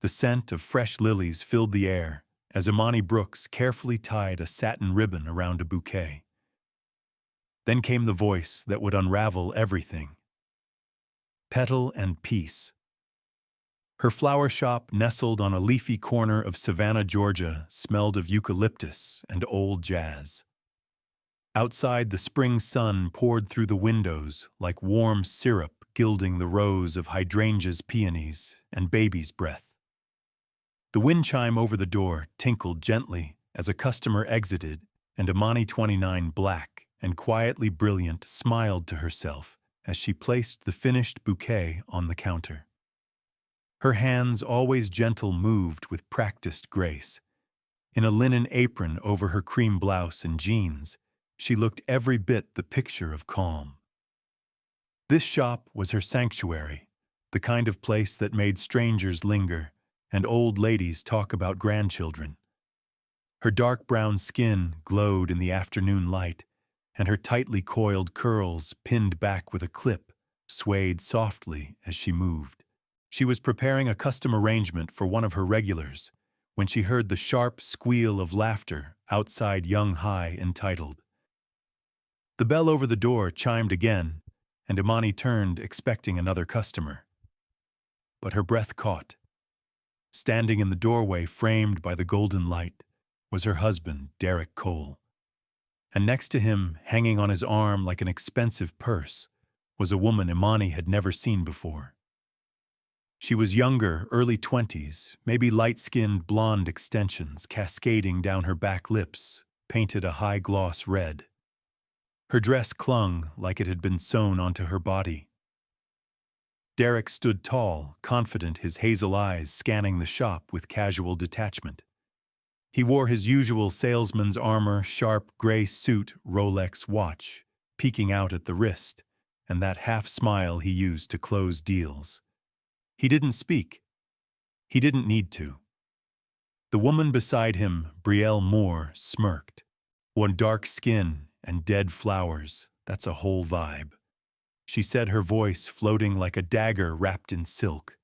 The scent of fresh lilies filled the air as Imani Brooks carefully tied a satin ribbon around a bouquet. Then came the voice that would unravel everything. Petal and Peace. Her flower shop, nestled on a leafy corner of Savannah, Georgia, smelled of eucalyptus and old jazz. Outside, the spring sun poured through the windows like warm syrup gilding the rows of hydrangeas, peonies, and baby's breath. The wind chime over the door tinkled gently as a customer exited, and Imani 29, black and quietly brilliant, smiled to herself as she placed the finished bouquet on the counter. Her hands, always gentle, moved with practiced grace. In a linen apron over her cream blouse and jeans, she looked every bit the picture of calm. This shop was her sanctuary, the kind of place that made strangers linger and old ladies talk about grandchildren. Her dark brown skin glowed in the afternoon light, and her tightly coiled curls, pinned back with a clip, swayed softly as she moved. She was preparing a custom arrangement for one of her regulars when she heard the sharp squeal of laughter outside Young High entitled. The bell over the door chimed again, and Imani turned, expecting another customer. But her breath caught. Standing in the doorway framed by the golden light was her husband, Derek Cole. And next to him, hanging on his arm like an expensive purse, was a woman Imani had never seen before. She was younger, early 20s, maybe light-skinned blonde extensions cascading down her back lips, painted a high-gloss red. Her dress clung like it had been sewn onto her body. Derek stood tall, confident, his hazel eyes scanning the shop with casual detachment. He wore his usual salesman's armor, sharp gray suit, Rolex watch, peeking out at the wrist, and that half-smile he used to close deals. He didn't speak. He didn't need to. The woman beside him, Brielle Moore, smirked. One dark skin and dead flowers, that's a whole vibe. She said, her voice floating like a dagger wrapped in silk.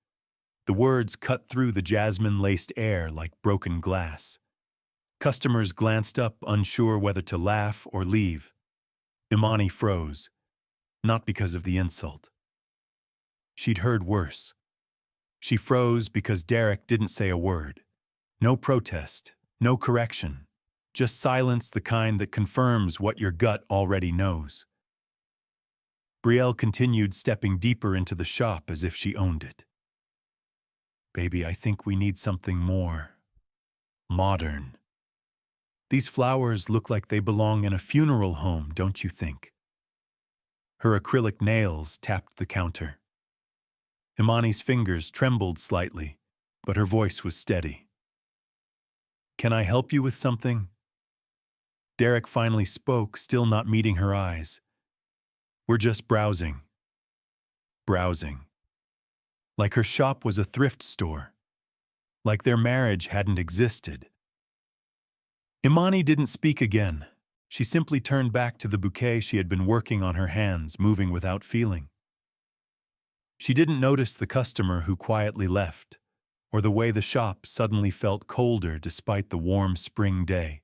The words cut through the jasmine-laced air like broken glass. Customers glanced up, unsure whether to laugh or leave. Imani froze, not because of the insult. She'd heard worse. She froze because Derek didn't say a word. No protest, no correction, just silence, the kind that confirms what your gut already knows. Brielle continued, stepping deeper into the shop as if she owned it. Baby, I think we need something more modern. These flowers look like they belong in a funeral home, don't you think? Her acrylic nails tapped the counter. Imani's fingers trembled slightly, but her voice was steady. Can I help you with something? Derek finally spoke, still not meeting her eyes. We're just browsing. Browsing. Like her shop was a thrift store. Like their marriage hadn't existed. Imani didn't speak again. She simply turned back to the bouquet she had been working on her hands, moving without feeling. She didn't notice the customer who quietly left, or the way the shop suddenly felt colder despite the warm spring day.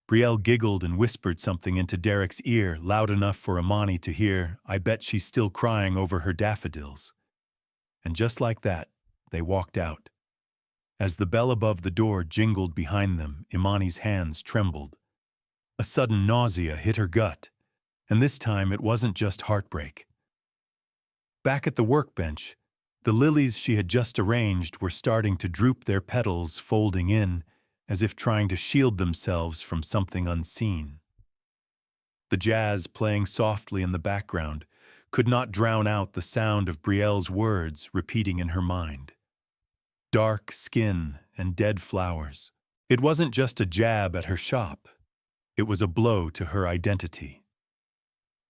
Brielle giggled and whispered something into Derek's ear, loud enough for Imani to hear. I bet she's still crying over her daffodils. And just like that, they walked out. As the bell above the door jingled behind them, Imani's hands trembled. A sudden nausea hit her gut, and this time it wasn't just heartbreak. Back at the workbench, the lilies she had just arranged were starting to droop, their petals folding in, as if trying to shield themselves from something unseen. The jazz playing softly in the background could not drown out the sound of Brielle's words repeating in her mind. Dark skin and dead flowers. It wasn't just a jab at her shop. It was a blow to her identity.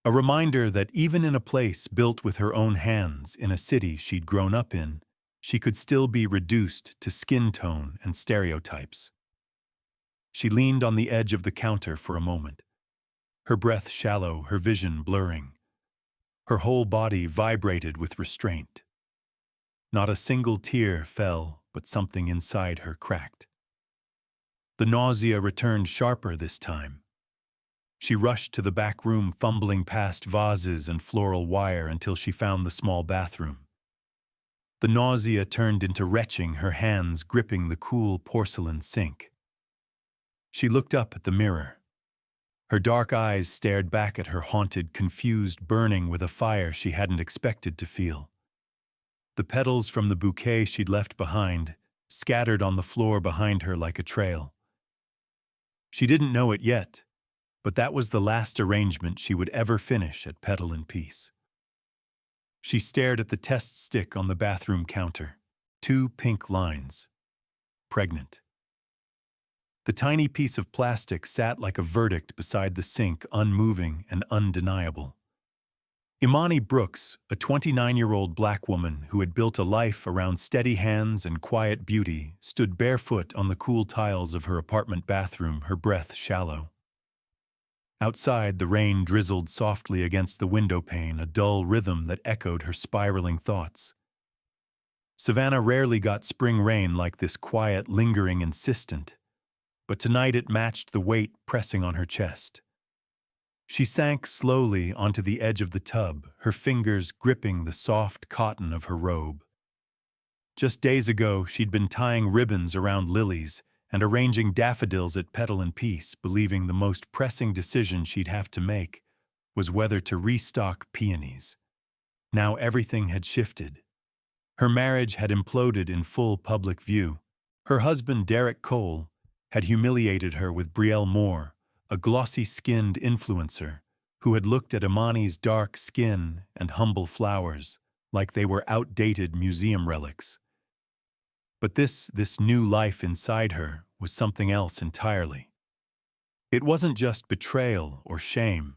A reminder that even in a place built with her own hands in a city she'd grown up in, she could still be reduced to skin tone and stereotypes. She leaned on the edge of the counter for a moment, her breath shallow, her vision blurring. Her whole body vibrated with restraint. Not a single tear fell, but something inside her cracked. The nausea returned sharper this time. She rushed to the back room, fumbling past vases and floral wire until she found the small bathroom. The nausea turned into retching, her hands gripping the cool porcelain sink. She looked up at the mirror. Her dark eyes stared back at her, haunted, confused, burning with a fire she hadn't expected to feel. The petals from the bouquet she'd left behind scattered on the floor behind her like a trail. She didn't know it yet, but that was the last arrangement she would ever finish at Petal and Peace. She stared at the test stick on the bathroom counter. 2 pink lines. Pregnant. The tiny piece of plastic sat like a verdict beside the sink, unmoving and undeniable. Imani Brooks, a 29-year-old black woman who had built a life around steady hands and quiet beauty, stood barefoot on the cool tiles of her apartment bathroom, her breath shallow. Outside, the rain drizzled softly against the window pane, a dull rhythm that echoed her spiraling thoughts. Savannah rarely got spring rain like this, quiet, lingering, insistent, but tonight it matched the weight pressing on her chest. She sank slowly onto the edge of the tub, her fingers gripping the soft cotton of her robe. Just days ago, she'd been tying ribbons around lilies and arranging daffodils at Petal and Peace, believing the most pressing decision she'd have to make was whether to restock peonies. Now everything had shifted. Her marriage had imploded in full public view. Her husband, Derek Cole, had humiliated her with Brielle Moore, a glossy-skinned influencer who had looked at Imani's dark skin and humble flowers like they were outdated museum relics. But this new life inside her was something else entirely. It wasn't just betrayal or shame.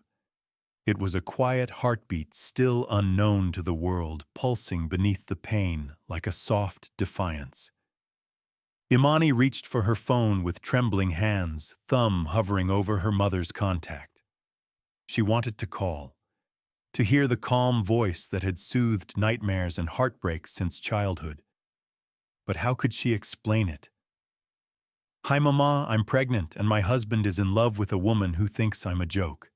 It was a quiet heartbeat still unknown to the world, pulsing beneath the pain like a soft defiance. Imani reached for her phone with trembling hands, thumb hovering over her mother's contact. She wanted to call, to hear the calm voice that had soothed nightmares and heartbreaks since childhood. But how could she explain it? "Hi, Mama, I'm pregnant, and my husband is in love with a woman who thinks I'm a joke."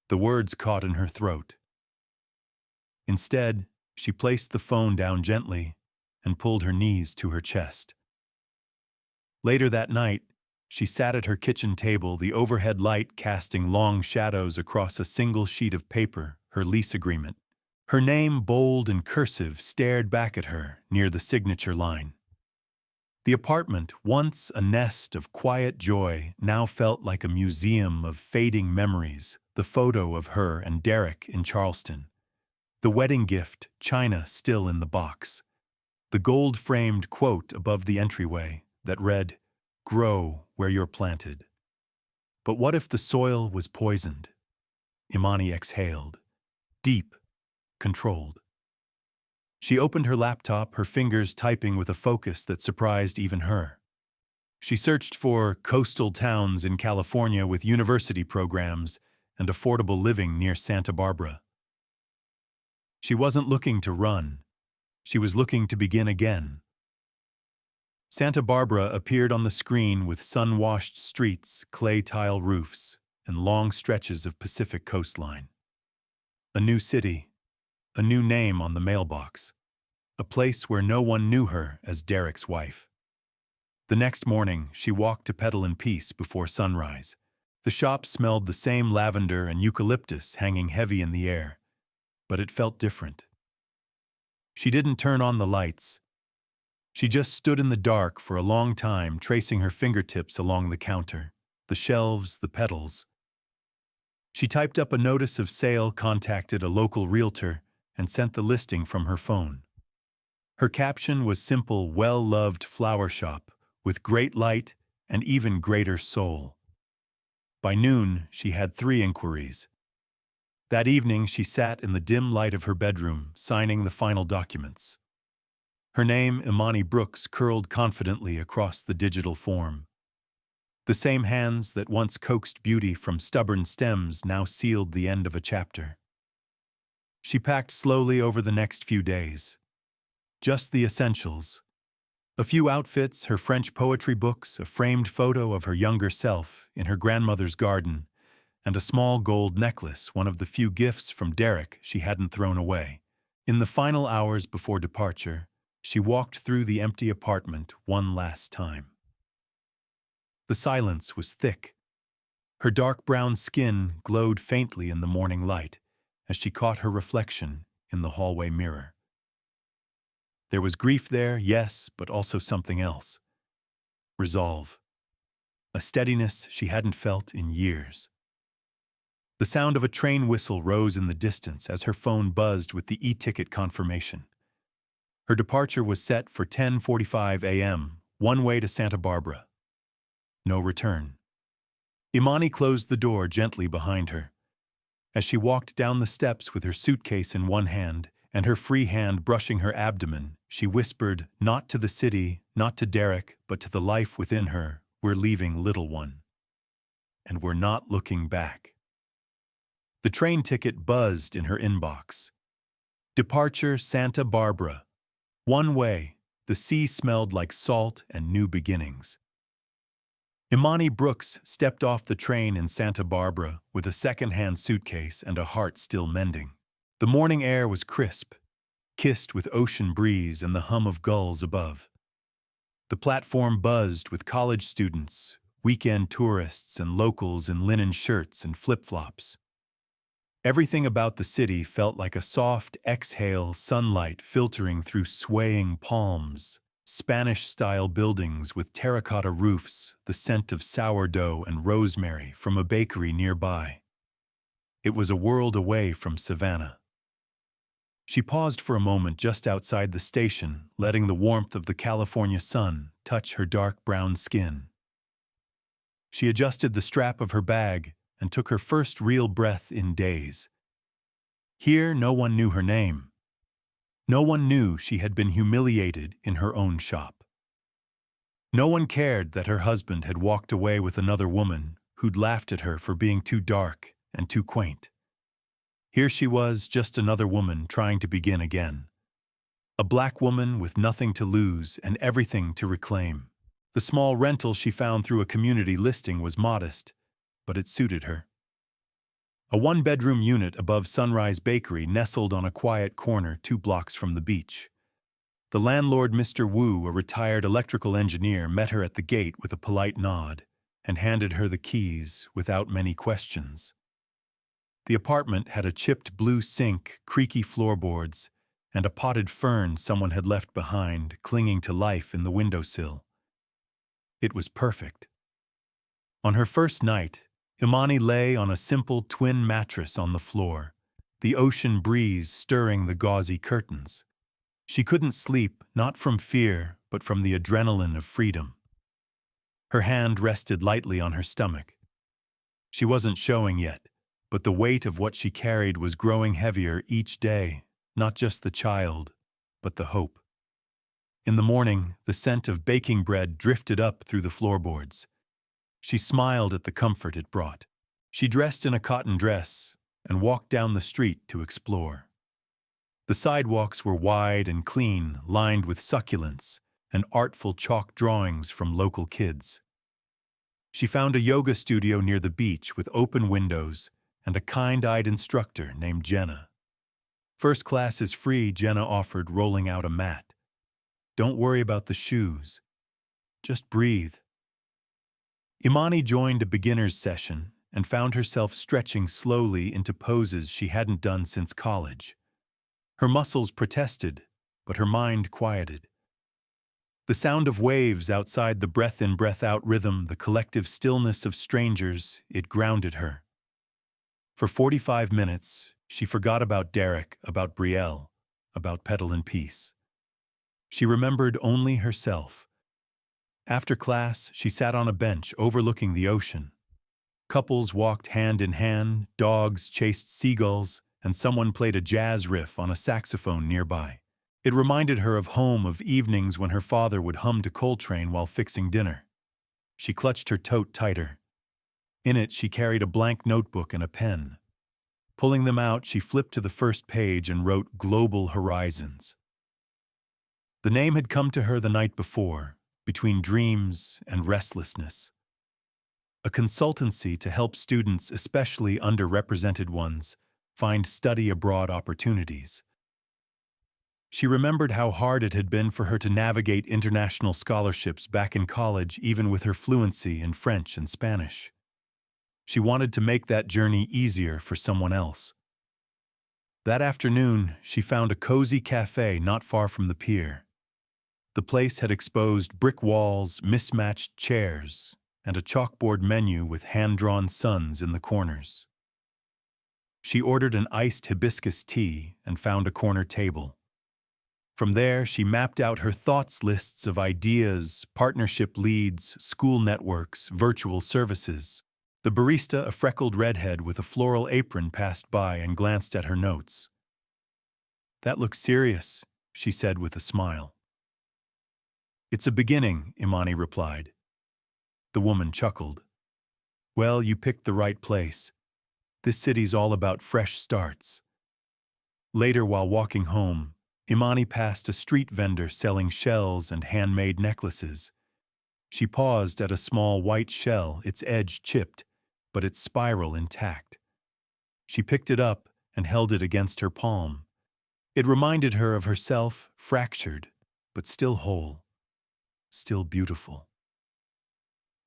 The words caught in her throat. Instead, she placed the phone down gently and pulled her knees to her chest. Later that night, she sat at her kitchen table, the overhead light casting long shadows across a single sheet of paper, her lease agreement. Her name, bold and cursive, stared back at her near the signature line. The apartment, once a nest of quiet joy, now felt like a museum of fading memories, the photo of her and Derek in Charleston. The wedding gift, china still in the box. The gold-framed quote above the entryway that read, "Grow where you're planted." But what if the soil was poisoned? Imani exhaled. Deep, controlled. She opened her laptop, her fingers typing with a focus that surprised even her. She searched for coastal towns in California with university programs and affordable living near Santa Barbara. She wasn't looking to run. She was looking to begin again. Santa Barbara appeared on the screen with sun-washed streets, clay tile roofs, and long stretches of Pacific coastline. A new city, a new name on the mailbox, a place where no one knew her as Derek's wife. The next morning, she walked to Petal and Peace before sunrise. The shop smelled the same lavender and eucalyptus hanging heavy in the air, but it felt different. She didn't turn on the lights. She just stood in the dark for a long time, tracing her fingertips along the counter, the shelves, the petals. She typed up a notice of sale, contacted a local realtor, and sent the listing from her phone. Her caption was simple, well-loved flower shop, with great light and even greater soul. By noon, she had 3 inquiries. That evening, she sat in the dim light of her bedroom, signing the final documents. Her name, Imani Brooks, curled confidently across the digital form. The same hands that once coaxed beauty from stubborn stems now sealed the end of a chapter. She packed slowly over the next few days. Just the essentials: A few outfits, her French poetry books, a framed photo of her younger self in her grandmother's garden, and a small gold necklace, one of the few gifts from Derek she hadn't thrown away. In the final hours before departure, she walked through the empty apartment one last time. The silence was thick. Her dark brown skin glowed faintly in the morning light as she caught her reflection in the hallway mirror. There was grief there, yes, but also something else. Resolve. A steadiness she hadn't felt in years. The sound of a train whistle rose in the distance as her phone buzzed with the e-ticket confirmation. Her departure was set for 10:45 a.m., one way to Santa Barbara. No return. Imani closed the door gently behind her. As she walked down the steps with her suitcase in one hand and her free hand brushing her abdomen, she whispered, not to the city, not to Derek, but to the life within her, "We're leaving, little one. And we're not looking back." The train ticket buzzed in her inbox. Departure Santa Barbara. One way. The sea smelled like salt and new beginnings. Imani Brooks stepped off the train in Santa Barbara with a second-hand suitcase and a heart still mending. The morning air was crisp, kissed with ocean breeze and the hum of gulls above. The platform buzzed with college students, weekend tourists, and locals in linen shirts and flip-flops. Everything about the city felt like a soft exhale, sunlight filtering through swaying palms, Spanish-style buildings with terracotta roofs, the scent of sourdough and rosemary from a bakery nearby. It was a world away from Savannah. She paused for a moment just outside the station, letting the warmth of the California sun touch her dark brown skin. She adjusted the strap of her bag and took her first real breath in days. Here, no one knew her name. No one knew she had been humiliated in her own shop. No one cared that her husband had walked away with another woman who'd laughed at her for being too dark and too quaint. Here she was, just another woman trying to begin again. A black woman with nothing to lose and everything to reclaim. The small rental she found through a community listing was modest, but it suited her. A one-bedroom unit above Sunrise Bakery nestled on a quiet corner 2 blocks from the beach. The landlord, Mr. Wu, a retired electrical engineer, met her at the gate with a polite nod and handed her the keys without many questions. The apartment had a chipped blue sink, creaky floorboards, and a potted fern someone had left behind, clinging to life in the windowsill. It was perfect. On her first night, Imani lay on a simple twin mattress on the floor, the ocean breeze stirring the gauzy curtains. She couldn't sleep, not from fear, but from the adrenaline of freedom. Her hand rested lightly on her stomach. She wasn't showing yet, but the weight of what she carried was growing heavier each day, not just the child, but the hope. In the morning, the scent of baking bread drifted up through the floorboards. She smiled at the comfort it brought. She dressed in a cotton dress and walked down the street to explore. The sidewalks were wide and clean, lined with succulents and artful chalk drawings from local kids. She found a yoga studio near the beach with open windows and a kind-eyed instructor named Jenna. "First class is free," Jenna offered, rolling out a mat. "Don't worry about the shoes. Just breathe." Imani joined a beginner's session and found herself stretching slowly into poses she hadn't done since college. Her muscles protested, but her mind quieted. The sound of waves outside, the breath-in, breath-out rhythm, the collective stillness of strangers, it grounded her. For 45 minutes, she forgot about Derek, about Brielle, about Petal and Peace. She remembered only herself. After class, she sat on a bench overlooking the ocean. Couples walked hand in hand, dogs chased seagulls, and someone played a jazz riff on a saxophone nearby. It reminded her of home, of evenings when her father would hum to Coltrane while fixing dinner. She clutched her tote tighter. In it, she carried a blank notebook and a pen. Pulling them out, she flipped to the first page and wrote "Global Horizons." The name had come to her the night before, between dreams and restlessness. A consultancy to help students, especially underrepresented ones, find study abroad opportunities. She remembered how hard it had been for her to navigate international scholarships back in college, even with her fluency in French and Spanish. She wanted to make that journey easier for someone else. That afternoon, she found a cozy cafe not far from the pier. The place had exposed brick walls, mismatched chairs, and a chalkboard menu with hand-drawn suns in the corners. She ordered an iced hibiscus tea and found a corner table. From there, she mapped out her thoughts lists of ideas, partnership leads, school networks, virtual services. The barista, a freckled redhead with a floral apron, passed by and glanced at her notes. "That looks serious," she said with a smile. "It's a beginning," Imani replied. The woman chuckled. "Well, you picked the right place. This city's all about fresh starts." Later, while walking home, Imani passed a street vendor selling shells and handmade necklaces. She paused at a small white shell, its edge chipped, but its spiral intact. She picked it up and held it against her palm. It reminded her of herself, fractured, but still whole, still beautiful.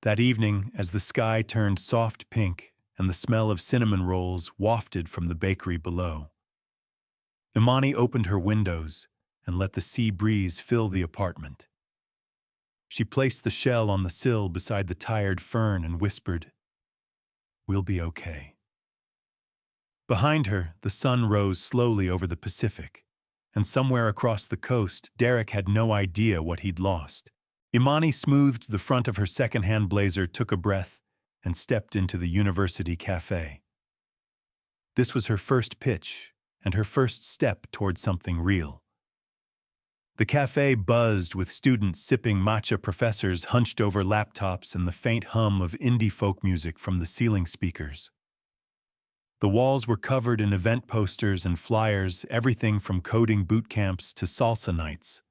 That evening, as the sky turned soft pink and the smell of cinnamon rolls wafted from the bakery below, Imani opened her windows and let the sea breeze fill the apartment. She placed the shell on the sill beside the tired fern and whispered, "We'll be okay." Behind her, the sun rose slowly over the Pacific, and somewhere across the coast, Derek had no idea what he'd lost. Imani smoothed the front of her second-hand blazer, took a breath, and stepped into the university cafe. This was her first pitch, and her first step toward something real. The cafe buzzed with students sipping matcha, professors hunched over laptops, and the faint hum of indie folk music from the ceiling speakers. The walls were covered in event posters and flyers, everything from coding boot camps to salsa nights.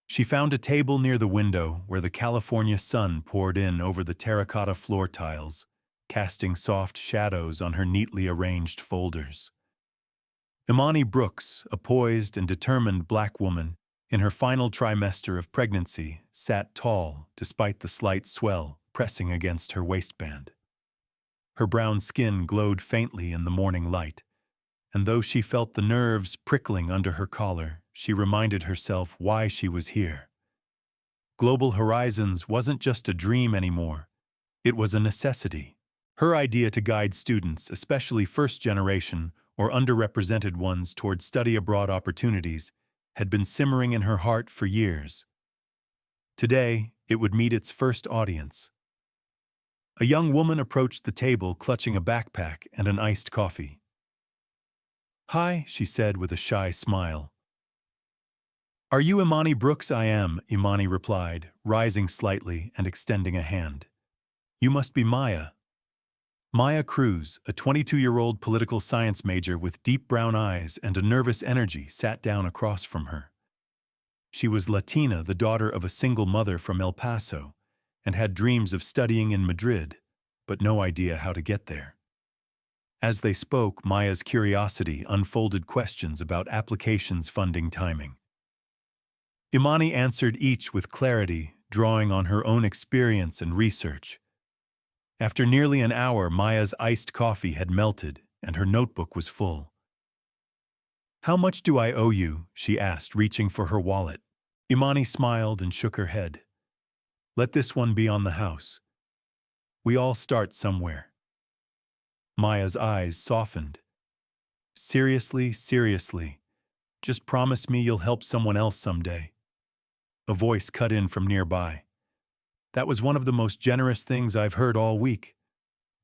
She found a table near the window where the California sun poured in over the terracotta floor tiles, casting soft shadows on her neatly arranged folders. Imani Brooks, a poised and determined black woman in her final trimester of pregnancy, sat tall despite the slight swell pressing against her waistband. Her brown skin glowed faintly in the morning light, and though she felt the nerves prickling under her collar, she reminded herself why she was here. Global Horizons wasn't just a dream anymore. It was a necessity. Her idea to guide students, especially first-generation or underrepresented ones, toward study abroad opportunities, had been simmering in her heart for years. Today, it would meet its first audience. A young woman approached the table clutching a backpack and an iced coffee. "Hi," she said with a shy smile. "Are you Imani Brooks?" "I am," Imani replied, rising slightly and extending a hand. "You must be Maya." Maya Cruz, a 22-year-old political science major with deep brown eyes and a nervous energy, sat down across from her. She was Latina, the daughter of a single mother from El Paso, and had dreams of studying in Madrid, but no idea how to get there. As they spoke, Maya's curiosity unfolded questions about applications, funding, timing. Imani answered each with clarity, drawing on her own experience and research. After nearly an hour, Maya's iced coffee had melted, and her notebook was full. "How much do I owe you?" she asked, reaching for her wallet. Imani smiled and shook her head. "Let this one be on the house. We all start somewhere." Maya's eyes softened. "Seriously, seriously. Just promise me you'll help someone else someday." A voice cut in from nearby. "That was one of the most generous things I've heard all week."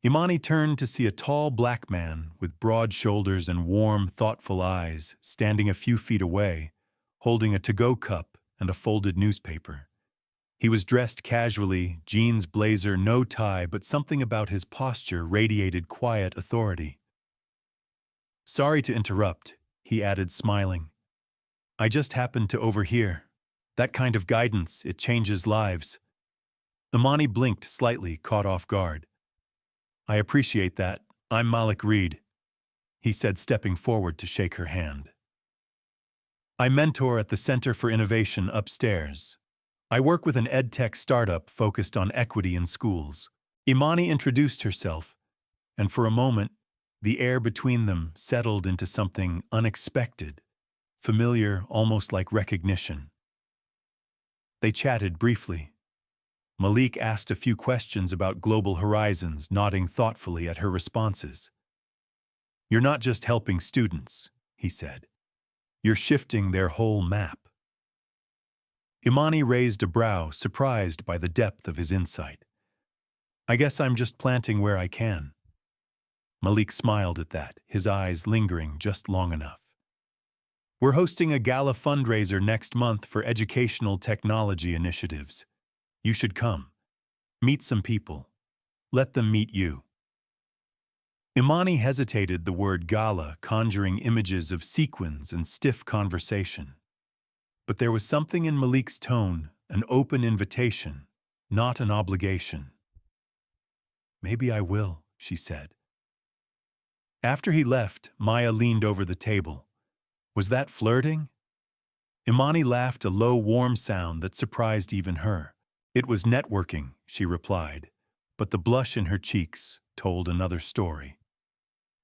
Imani turned to see a tall black man with broad shoulders and warm, thoughtful eyes standing a few feet away, holding a to-go cup and a folded newspaper. He was dressed casually, jeans, blazer, no tie, but something about his posture radiated quiet authority. "Sorry to interrupt," he added, smiling. I just happened to overhear. That kind of guidance, it changes lives. Imani blinked slightly, caught off guard. I appreciate that. I'm Malik Reed, he said, stepping forward to shake her hand. I mentor at the Center for Innovation upstairs. I work with an ed-tech startup focused on equity in schools. Imani introduced herself, and for a moment, the air between them settled into something unexpected, familiar, almost like recognition. They chatted briefly. Malik asked a few questions about global horizons, nodding thoughtfully at her responses. You're not just helping students, he said. You're shifting their whole map. Imani raised a brow, surprised by the depth of his insight. I guess I'm just planting where I can. Malik smiled at that, his eyes lingering just long enough. We're hosting a gala fundraiser next month for educational technology initiatives. You should come. Meet some people. Let them meet you. Imani hesitated, the word gala conjuring images of sequins and stiff conversation. But there was something in Malik's tone, an open invitation, not an obligation. Maybe I will, she said. After he left, Maya leaned over the table. Was that flirting? Imani laughed, a low, warm sound that surprised even her. It was networking, she replied, but the blush in her cheeks told another story.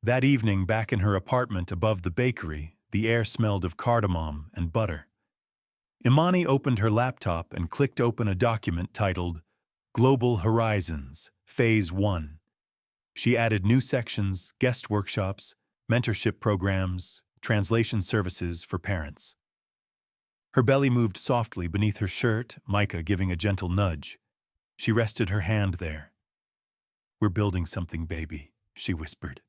That evening, back in her apartment above the bakery, the air smelled of cardamom and butter. Imani opened her laptop and clicked open a document titled Global Horizons, Phase 1. She added new sections, guest workshops, mentorship programs, translation services for parents. Her belly moved softly beneath her shirt, Micah giving a gentle nudge. She rested her hand there. We're building something, baby, she whispered.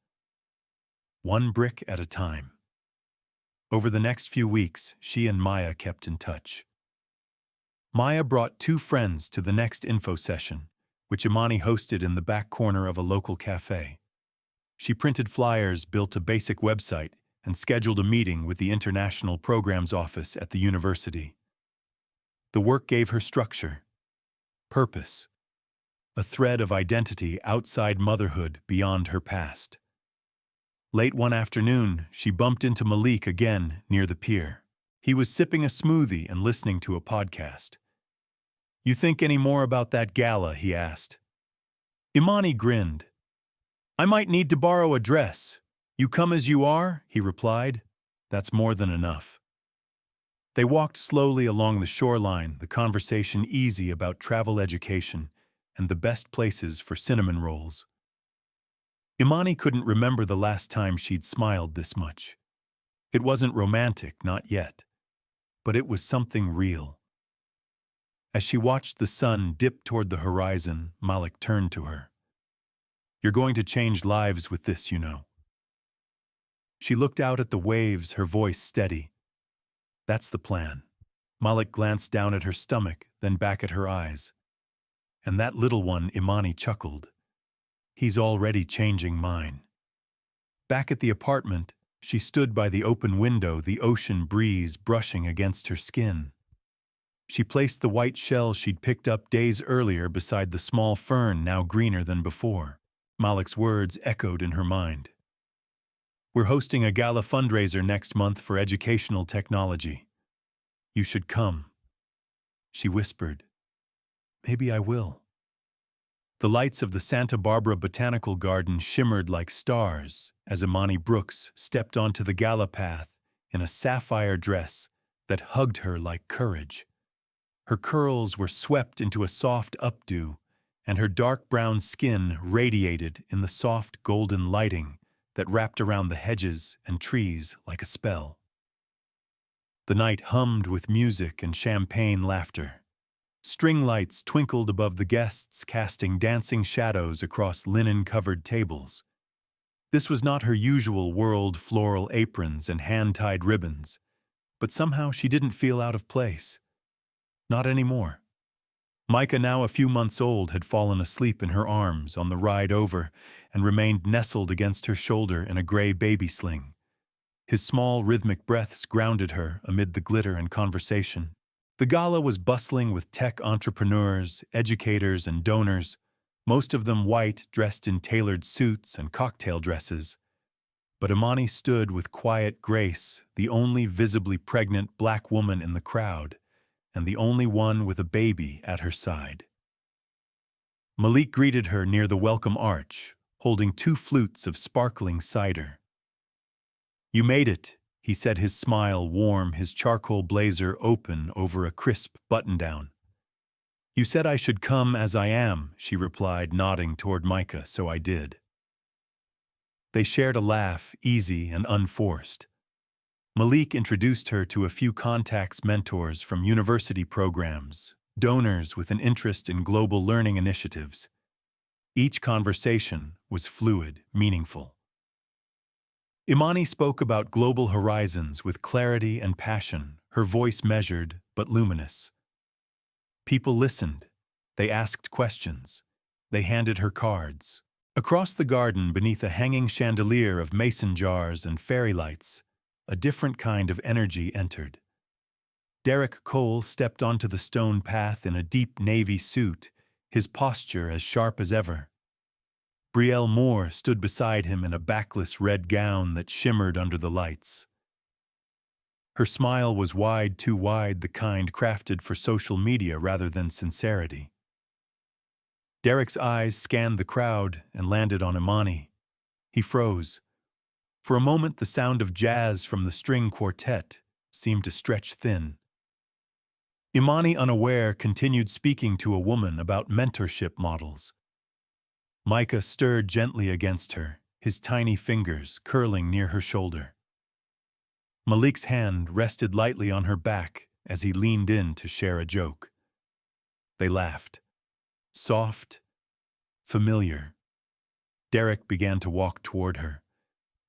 One brick at a time. Over the next few weeks, she and Maya kept in touch. Maya brought 2 friends to the next info session, which Imani hosted in the back corner of a local cafe. She printed flyers, built a basic website, and scheduled a meeting with the International Programs Office at the university. The work gave her structure, purpose, a thread of identity outside motherhood beyond her past. Late one afternoon, she bumped into Malik again near the pier. He was sipping a smoothie and listening to a podcast. You think any more about that gala? He asked. Imani grinned. I might need to borrow a dress. You come as you are, he replied. That's more than enough. They walked slowly along the shoreline, the conversation easy about travel education and the best places for cinnamon rolls. Imani couldn't remember the last time she'd smiled this much. It wasn't romantic, not yet, but it was something real. As she watched the sun dip toward the horizon, Malik turned to her. You're going to change lives with this, you know. She looked out at the waves, her voice steady. That's the plan. Malik glanced down at her stomach, then back at her eyes. And that little one, Imani chuckled. He's already changing mine. Back at the apartment, she stood by the open window, the ocean breeze brushing against her skin. She placed the white shell she'd picked up days earlier beside the small fern now greener than before. Malik's words echoed in her mind. We're hosting a gala fundraiser next month for educational technology. You should come. She whispered. Maybe I will. The lights of the Santa Barbara Botanical Garden shimmered like stars as Imani Brooks stepped onto the gala path in a sapphire dress that hugged her like courage. Her curls were swept into a soft updo, and her dark brown skin radiated in the soft golden lighting that wrapped around the hedges and trees like a spell. The night hummed with music and champagne laughter. String lights twinkled above the guests, casting dancing shadows across linen-covered tables. This was not her usual world, floral aprons and hand-tied ribbons, but somehow she didn't feel out of place. Not anymore. Micah, now a few months old, had fallen asleep in her arms on the ride over and remained nestled against her shoulder in a gray baby sling. His small, rhythmic breaths grounded her amid the glitter and conversation. The gala was bustling with tech entrepreneurs, educators, and donors, most of them white, dressed in tailored suits and cocktail dresses. But Imani stood with quiet grace, the only visibly pregnant black woman in the crowd, and the only one with a baby at her side. Malik greeted her near the welcome arch, holding 2 flutes of sparkling cider. "You made it," he said, his smile warm, his charcoal blazer open over a crisp button-down. "You said I should come as I am," she replied, nodding toward Micah, "so I did." They shared a laugh, easy and unforced. Malik introduced her to a few contacts, mentors from university programs, donors with an interest in global learning initiatives. Each conversation was fluid, meaningful. Imani spoke about global horizons with clarity and passion, her voice measured but luminous. People listened. They asked questions. They handed her cards. Across the garden, beneath a hanging chandelier of mason jars and fairy lights, a different kind of energy entered. Derek Cole stepped onto the stone path in a deep navy suit, his posture as sharp as ever. Brielle Moore stood beside him in a backless red gown that shimmered under the lights. Her smile was wide, too wide, the kind crafted for social media rather than sincerity. Derek's eyes scanned the crowd and landed on Imani. He froze. For a moment, the sound of jazz from the string quartet seemed to stretch thin. Imani, unaware, continued speaking to a woman about mentorship models. Micah stirred gently against her, his tiny fingers curling near her shoulder. Malik's hand rested lightly on her back as he leaned in to share a joke. They laughed. Soft, familiar. Derek began to walk toward her.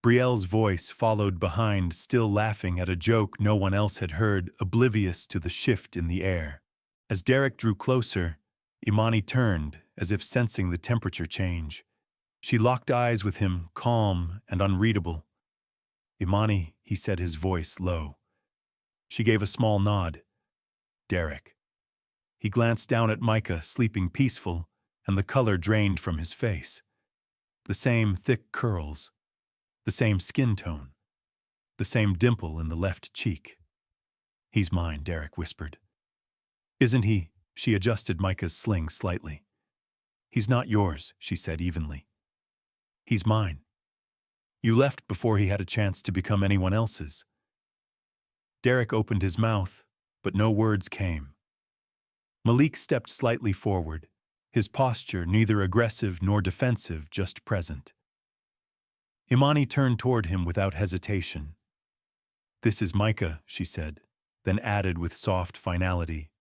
Brielle's voice followed behind, still laughing at a joke no one else had heard, oblivious to the shift in the air. As Derek drew closer, Imani turned, as if sensing the temperature change. She locked eyes with him, calm and unreadable. "Imani," he said, his voice low. She gave a small nod. "Derek." He glanced down at Micah, sleeping peaceful, and the color drained from his face. The same thick curls, the same skin tone, the same dimple in the left cheek. "He's mine," Derek whispered. "Isn't he?" She adjusted Micah's sling slightly. "He's not yours," she said evenly. "He's mine. You left before he had a chance to become anyone else's." Derek opened his mouth, but no words came. Malik stepped slightly forward, his posture neither aggressive nor defensive, just present. Imani turned toward him without hesitation. "This is Micah," she said, then added with soft finality,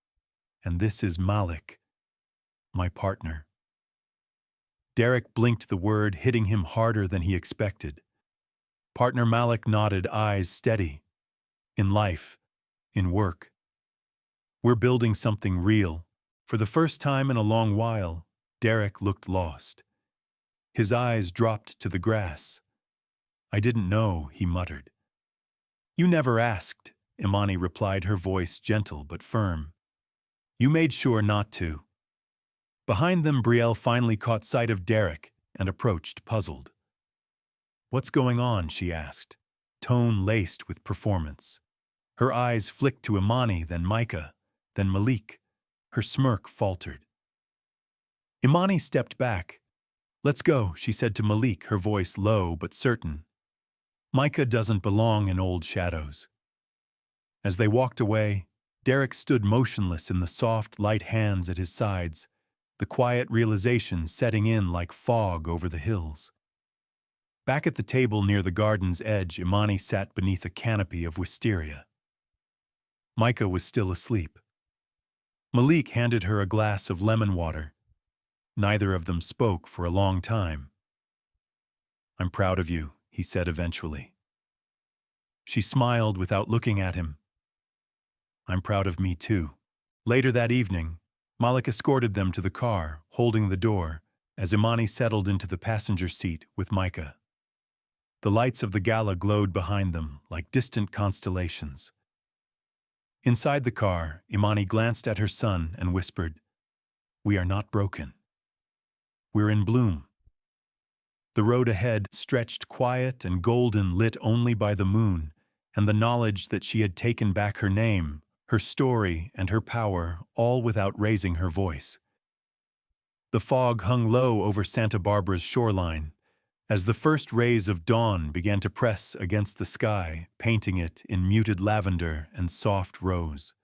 "and this is Malik, my partner." Derek blinked the word, hitting him harder than he expected. Partner Malik nodded, eyes steady. "In life, in work. We're building something real." For the first time in a long while, Derek looked lost. His eyes dropped to the grass. "I didn't know," he muttered. "You never asked," Imani replied, her voice gentle but firm. "You made sure not to." Behind them, Brielle finally caught sight of Derek and approached, puzzled. "What's going on?" she asked, tone laced with performance. Her eyes flicked to Imani, then Micah, then Malik. Her smirk faltered. Imani stepped back. "Let's go," she said to Malik, her voice low but certain. "Micah doesn't belong in old shadows." As they walked away, Derek stood motionless in the soft, light hands at his sides, the quiet realization setting in like fog over the hills. Back at the table near the garden's edge, Imani sat beneath a canopy of wisteria. Micah was still asleep. Malik handed her a glass of lemon water. Neither of them spoke for a long time. "I'm proud of you," he said eventually. She smiled without looking at him. "I'm proud of me too." Later that evening, Malik escorted them to the car, holding the door, as Imani settled into the passenger seat with Micah. The lights of the gala glowed behind them like distant constellations. Inside the car, Imani glanced at her son and whispered, "We are not broken. We're in bloom." The road ahead stretched quiet and golden, lit only by the moon, and the knowledge that she had taken back her name, her story, and her power, all without raising her voice. The fog hung low over Santa Barbara's shoreline, as the first rays of dawn began to press against the sky, painting it in muted lavender and soft rose.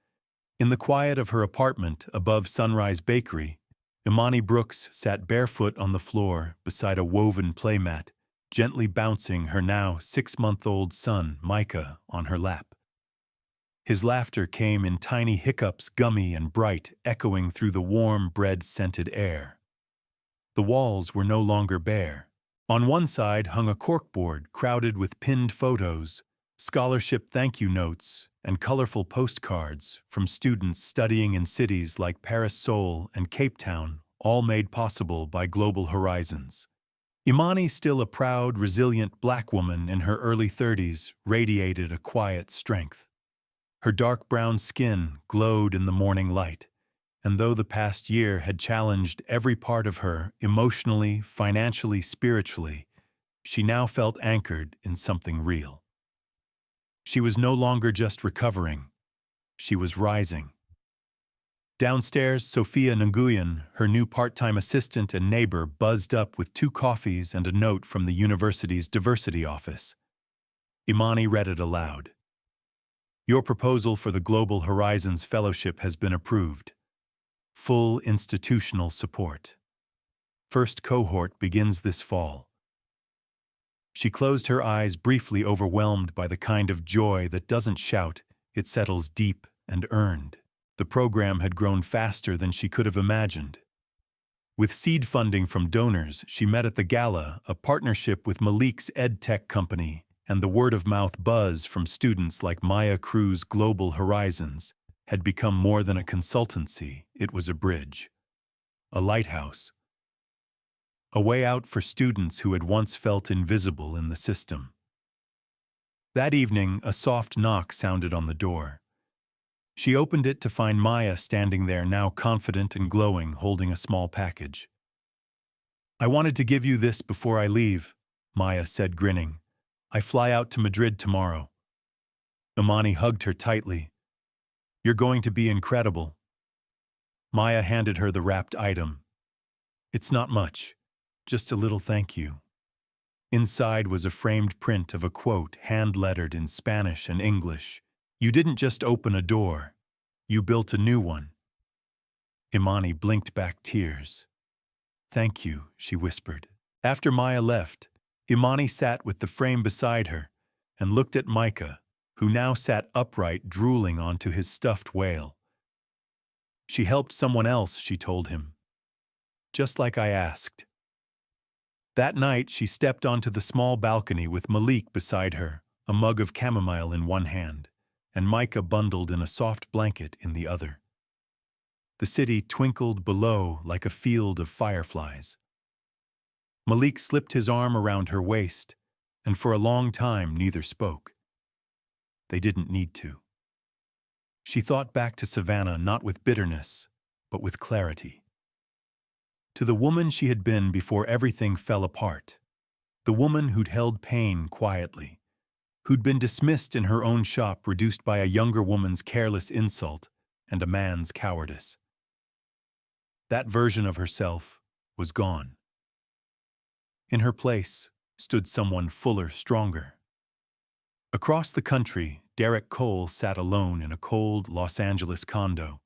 In the quiet of her apartment above Sunrise Bakery, Imani Brooks sat barefoot on the floor beside a woven playmat, gently bouncing her now 6-month-old son, Micah, on her lap. His laughter came in tiny hiccups, gummy and bright, echoing through the warm, bread-scented air. The walls were no longer bare. On one side hung a corkboard crowded with pinned photos, scholarship thank-you notes, and colorful postcards from students studying in cities like Paris, Seoul, and Cape Town, all made possible by Global Horizons. Imani, still a proud, resilient black woman in her early 30s, radiated a quiet strength. Her dark brown skin glowed in the morning light, and though the past year had challenged every part of her, emotionally, financially, spiritually, she now felt anchored in something real. She was no longer just recovering. She was rising. Downstairs, Sophia Nguyen, her new part-time assistant and neighbor, buzzed up with 2 coffees and a note from the university's diversity office. Imani read it aloud. "Your proposal for the Global Horizons Fellowship has been approved. Full institutional support. First cohort begins this fall." She closed her eyes, briefly overwhelmed by the kind of joy that doesn't shout, it settles deep and earned. The program had grown faster than she could have imagined. With seed funding from donors, she met at the gala, a partnership with Malik's ed tech company, and the word-of-mouth buzz from students like Maya Cruz's Global Horizons had become more than a consultancy. It was a bridge, a lighthouse, a way out for students who had once felt invisible in the system. That evening, a soft knock sounded on the door. She opened it to find Maya standing there, now confident and glowing, holding a small package. "I wanted to give you this before I leave," Maya said, grinning. "I fly out to Madrid tomorrow." Imani hugged her tightly. "You're going to be incredible." Maya handed her the wrapped item. "It's not much, just a little thank you." Inside was a framed print of a quote, hand-lettered in Spanish and English. "You didn't just open a door, you built a new one." Imani blinked back tears. "Thank you," she whispered. After Maya left, Imani sat with the frame beside her and looked at Micah, who now sat upright, drooling onto his stuffed whale. "She helped someone else," she told him. "Just like I asked." That night, she stepped onto the small balcony with Malik beside her, a mug of chamomile in one hand, and Micah bundled in a soft blanket in the other. The city twinkled below like a field of fireflies. Malik slipped his arm around her waist, and for a long time neither spoke. They didn't need to. She thought back to Savannah not with bitterness, but with clarity. To the woman she had been before everything fell apart. The woman who'd held pain quietly, who'd been dismissed in her own shop, reduced by a younger woman's careless insult and a man's cowardice. That version of herself was gone. In her place stood someone fuller, stronger. Across the country, Derek Cole sat alone in a cold Los Angeles condo,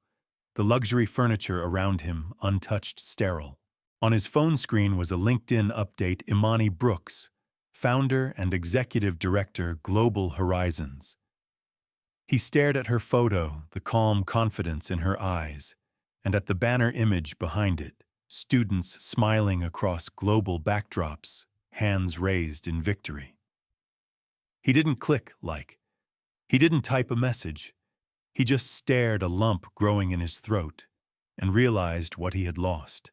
the luxury furniture around him untouched, sterile. On his phone screen was a LinkedIn update: Imani Brooks, founder and executive director, Global Horizons. He stared at her photo, the calm confidence in her eyes, and at the banner image behind it, students smiling across global backdrops, hands raised in victory. He didn't click like. He didn't type a message. He just stared, a lump growing in his throat, and realized what he had lost.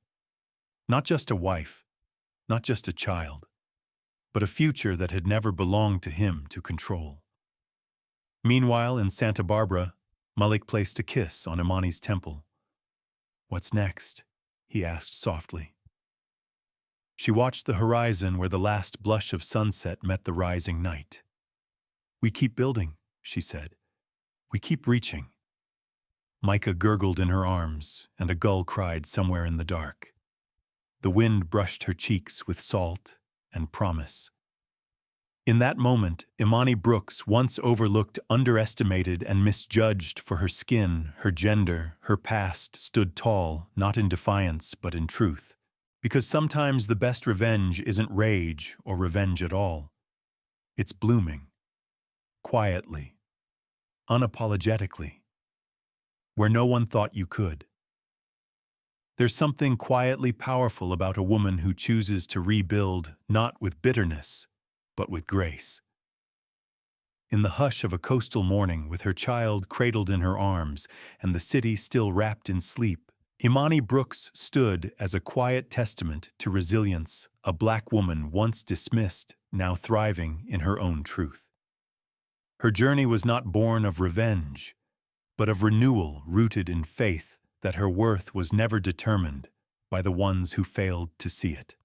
Not just a wife, not just a child, but a future that had never belonged to him to control. Meanwhile, in Santa Barbara, Malik placed a kiss on Imani's temple. "What's next?" he asked softly. She watched the horizon where the last blush of sunset met the rising night. "We keep building," she said. "We keep reaching." Micah gurgled in her arms, and a gull cried somewhere in the dark. The wind brushed her cheeks with salt and promise. In that moment, Imani Brooks, once overlooked, underestimated, and misjudged for her skin, her gender, her past, stood tall, not in defiance but in truth. Because sometimes the best revenge isn't rage or revenge at all. It's blooming. Quietly. Unapologetically. Where no one thought you could. There's something quietly powerful about a woman who chooses to rebuild not with bitterness, but with grace. In the hush of a coastal morning, with her child cradled in her arms and the city still wrapped in sleep, Imani Brooks stood as a quiet testament to resilience, a black woman once dismissed, now thriving in her own truth. Her journey was not born of revenge, but of renewal rooted in faith that her worth was never determined by the ones who failed to see it.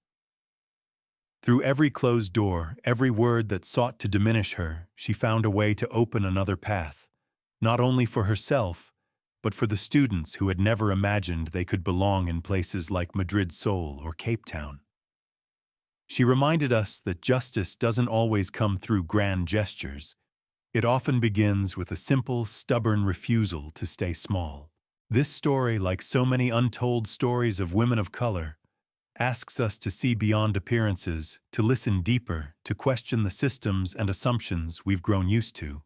Through every closed door, every word that sought to diminish her, she found a way to open another path, not only for herself, but for the students who had never imagined they could belong in places like Madrid Sol or Cape Town. She reminded us that justice doesn't always come through grand gestures. It often begins with a simple, stubborn refusal to stay small. This story, like so many untold stories of women of color, asks us to see beyond appearances, to listen deeper, to question the systems and assumptions we've grown used to.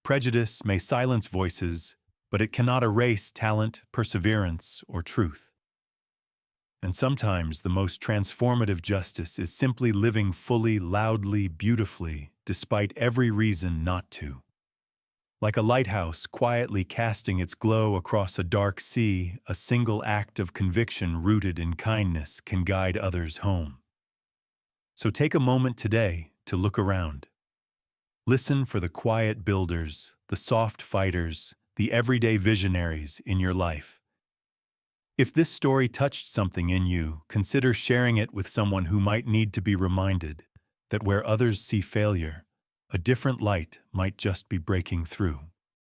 Prejudice may silence voices, but it cannot erase talent, perseverance, or truth. And sometimes the most transformative justice is simply living fully, loudly, beautifully, despite every reason not to. Like a lighthouse quietly casting its glow across a dark sea, a single act of conviction rooted in kindness can guide others home. So take a moment today to look around. Listen for the quiet builders, the soft fighters, the everyday visionaries in your life. If this story touched something in you, consider sharing it with someone who might need to be reminded that where others see failure, a different light might just be breaking through.